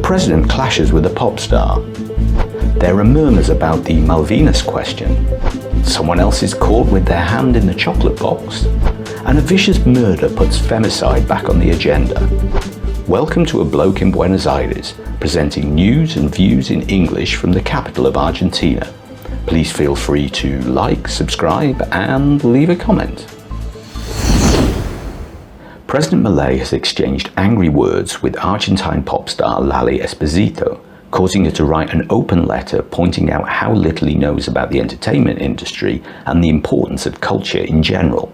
president clashes with a pop star. There are murmurs about the Malvinas question. Someone else is caught with their hand in the chocolate box. And a vicious murder puts femicide back on the agenda. Welcome to A Bloke in Buenos Aires, presenting news and views in English from the capital of Argentina. Please feel free to like, subscribe, and leave a comment. President Milei has exchanged angry words with Argentine pop star Lali Esposito, causing her to write an open letter pointing out how little he knows about the entertainment industry and the importance of culture in general.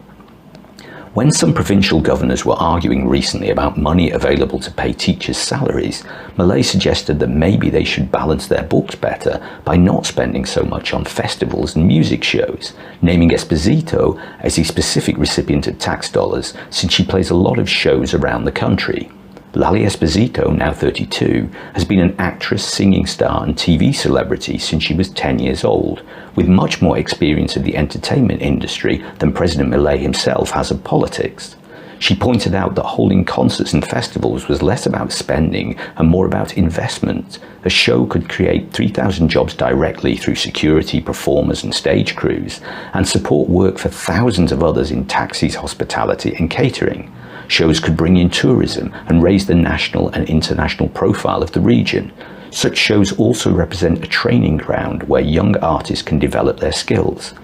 When some provincial governors were arguing recently about money available to pay teachers' salaries, Milei suggested that maybe they should balance their books better by not spending so much on festivals and music shows, naming Esposito as a specific recipient of tax dollars since she plays a lot of shows around the country. Lali Esposito, now 32, has been an actress, singing star and TV celebrity since she was 10 years old, with much more experience of the entertainment industry than President Milei himself has of politics. She pointed out that holding concerts and festivals was less about spending and more about investment. A show could create 3,000 jobs directly through security, performers and stage crews, and support work for thousands of others in taxis, hospitality and catering. Shows could bring in tourism and raise the national and international profile of the region. Such shows also represent a training ground where young artists can develop their skills.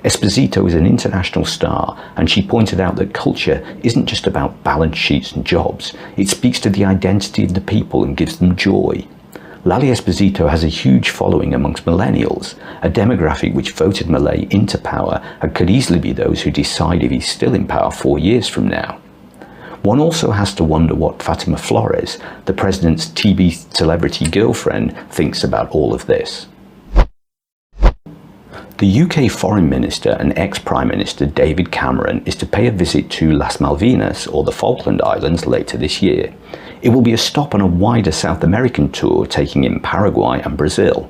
Esposito is an international star, and she pointed out that culture isn't just about balance sheets and jobs. It speaks to the identity of the people and gives them joy. Lali Esposito has a huge following amongst millennials, a demographic which voted Milei into power and could easily be those who decide if he's still in power 4 years from now. One also has to wonder what Fatima Flores, the president's TV celebrity girlfriend, thinks about all of this. The UK Foreign Minister and ex-Prime Minister David Cameron is to pay a visit to Las Malvinas, or the Falkland Islands, later this year. It will be a stop on a wider South American tour taking in Paraguay and Brazil.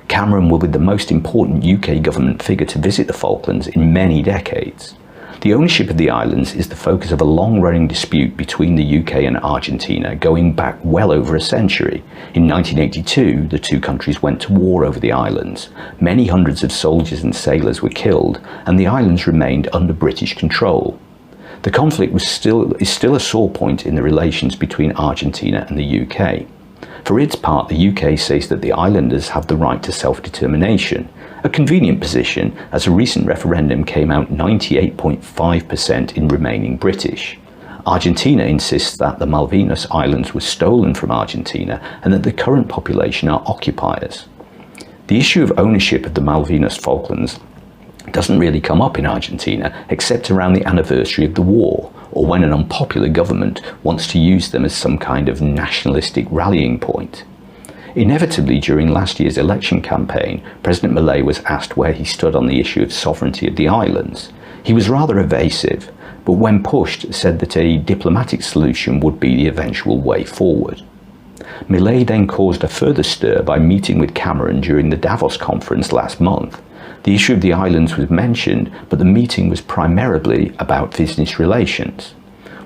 Cameron will be the most important UK government figure to visit the Falklands in many decades. The ownership of the islands is the focus of a long-running dispute between the UK and Argentina going back well over a century. In 1982, the two countries went to war over the islands. Many hundreds of soldiers and sailors were killed, and the islands remained under British control. The conflict is still a sore point in the relations between Argentina and the UK. For its part, the UK says that the islanders have the right to self-determination, a convenient position as a recent referendum came out 98.5% in remaining British. Argentina insists that the Malvinas Islands were stolen from Argentina and that the current population are occupiers. The issue of ownership of the Malvinas Falklands doesn't really come up in Argentina except around the anniversary of the war, or when an unpopular government wants to use them as some kind of nationalistic rallying point. Inevitably, during last year's election campaign, President Milei was asked where he stood on the issue of sovereignty of the islands. He was rather evasive, but when pushed, said that a diplomatic solution would be the eventual way forward. Milei then caused a further stir by meeting with Cameron during the Davos conference last month. The issue of the islands was mentioned, but the meeting was primarily about business relations.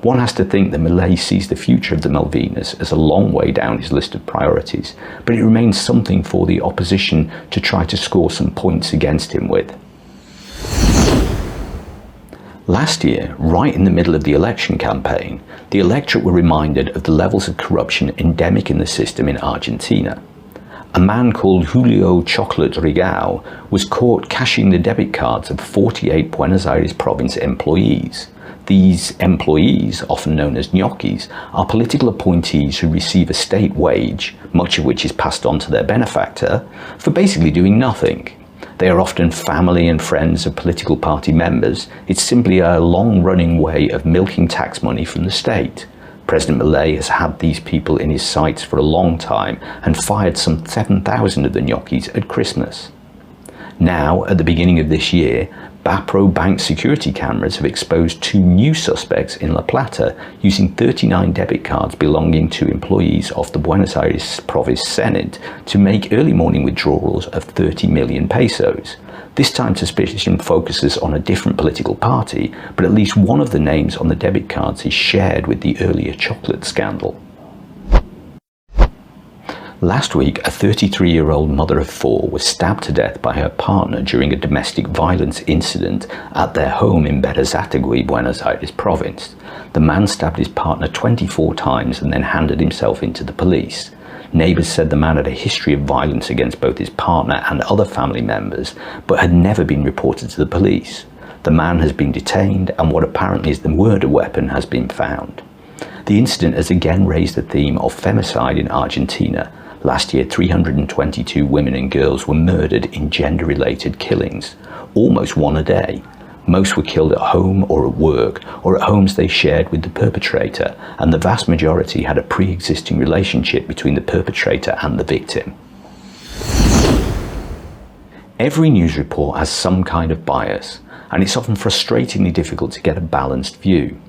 One has to think that Milei sees the future of the Malvinas as a long way down his list of priorities, but it remains something for the opposition to try to score some points against him with. Last year, right in the middle of the election campaign, the electorate were reminded of the levels of corruption endemic in the system in Argentina. A man called Julio Chocolate Rigao was caught cashing the debit cards of 48 Buenos Aires province employees. These employees, often known as gnocchis, are political appointees who receive a state wage, much of which is passed on to their benefactor, for basically doing nothing. They are often family and friends of political party members. It's simply a long-running way of milking tax money from the state. President Milei has had these people in his sights for a long time and fired some 7,000 of the gnocchis at Christmas. Now, at the beginning of this year, Bapro bank security cameras have exposed 2 new suspects in La Plata using 39 debit cards belonging to employees of the Buenos Aires Province Senate to make early morning withdrawals of 30 million pesos. This time suspicion focuses on a different political party, but at least one of the names on the debit cards is shared with the earlier chocolate scandal. Last week, a 33-year-old mother of four was stabbed to death by her partner during a domestic violence incident at their home in Berazategui, Buenos Aires province. The man stabbed his partner 24 times and then handed himself into the police. Neighbours said the man had a history of violence against both his partner and other family members, but had never been reported to the police. The man has been detained and what apparently is the murder weapon has been found. The incident has again raised the theme of femicide in Argentina. Last year, 322 women and girls were murdered in gender-related killings, almost one a day. Most were killed at home or at work, or at homes they shared with the perpetrator, and the vast majority had a pre-existing relationship between the perpetrator and the victim. Every news report has some kind of bias, and it's often frustratingly difficult to get a balanced view.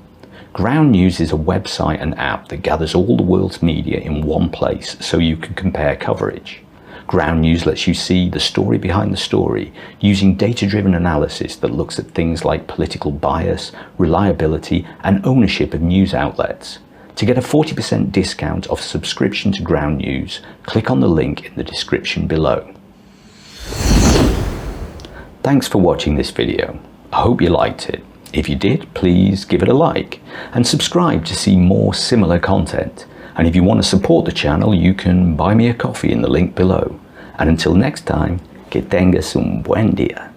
Ground News is a website and app that gathers all the world's media in one place so you can compare coverage. Ground News lets you see the story behind the story using data-driven analysis that looks at things like political bias, reliability, and ownership of news outlets. To get a 40% discount off subscription to Ground News, click on the link in the description below. Thanks for watching this video. I hope you liked it. If you did, please give it a like and subscribe to see more similar content. And if you want to support the channel, you can buy me a coffee in the link below. And until next time, que tengas un buen día.